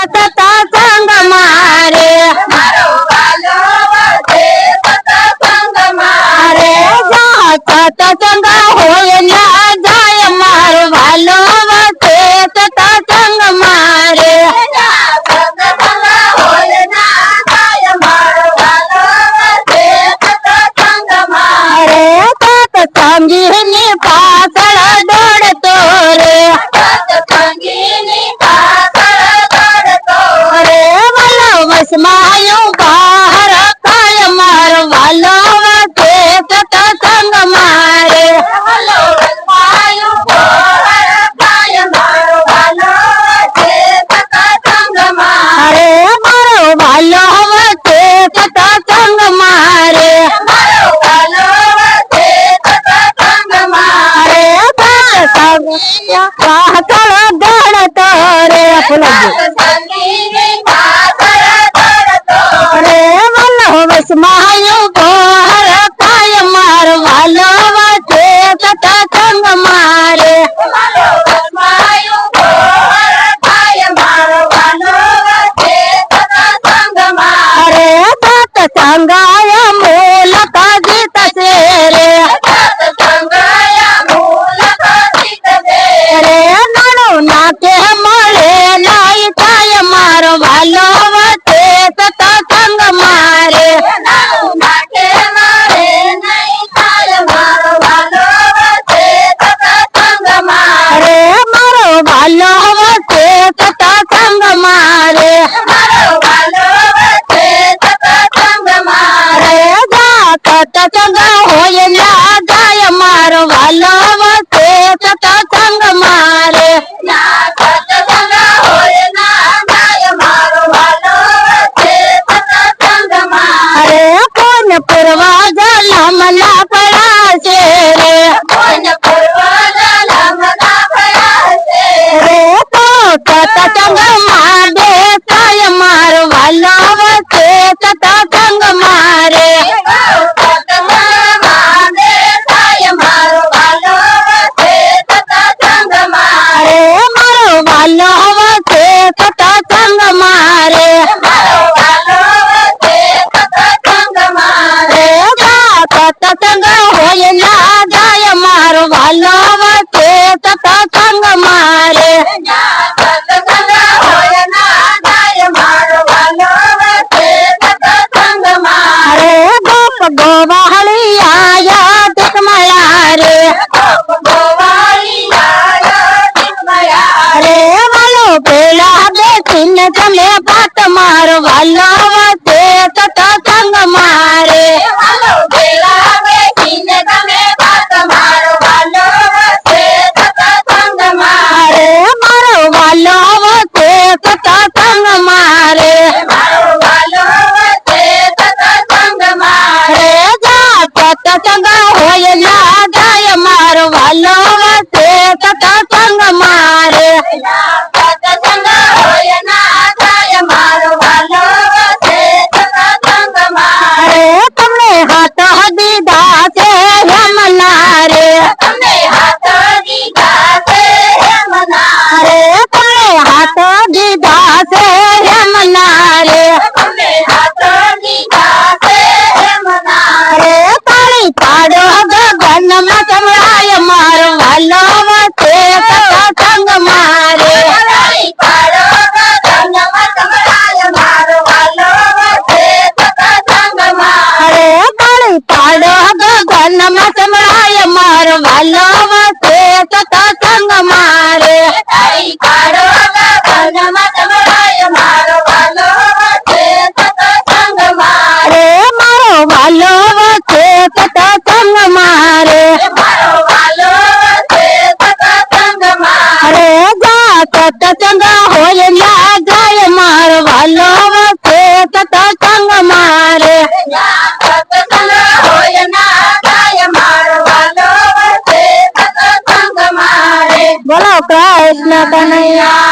સત્સંગ મારે સત્સંગ હોય ના જાય મારો વાલો વસે સત્સંગ મારે સત્સંગી ની પાછળ દોડતો રે વસમાયું બહાર કાય મારો વાલો વસે સત્સંગ મારે અરે મારો વાલો વસે સત્સંગ મારે પાછળ દોડતો રે વસમાયું બહાર કાય મારો વાલો વસે સત્સંગ મારે અરે સત્સંગાય મૂલક જીત છે રે રે નાનું નાકે મળે નહીં થાય મારો વાલો વસે સત્સંગ મારે અરે મારો વાલો વસે સત્સંગ મારે સત્સંગ હોય ના જાય મારો વાલો વસે સત્સંગ મારે અરે કોણ પૂર્વા જલમ ના પડ્યા છે રે રે તો સત્સંગ માં બેસાય મારો વાલો વસે સત્સંગ મારે અરે મારો વાલો વસે સત્સંગ મારે સત્સંગ હોય ના જાય મારો વાલો વસે સત્સંગ મારે અરે ગોપ ગોવાળી આયા ટીકમળા રે અરે વાલો પેલા બેસીને તમે વાત મારો વાલો વસે સત્સંગ મારે અરે મારો વાલો વસે સત્સંગ મારે અરે સત્સંગ હોય ના જાય મારો વાલો વસે સત્સંગ મારે અરે તમને હાથ દીધા છે યમના રે અરે તમને હાથ દીધા છે યમના રે અરે તાળી પાડો ગગનમાં સંભળાય મારો વાલો વસે સત્સંગ મારે અરે તાળી પાડો ગગનમાં સંભળાય મારો વાલો વસે સત્સંગ મારે અરે મારો વાલો વસે સત્સંગ મારે અરે સત્સંગ હોય ના જાય મારો વાલો વસે સત્સંગ મારે બોલો કૃષ્ણ કનૈયા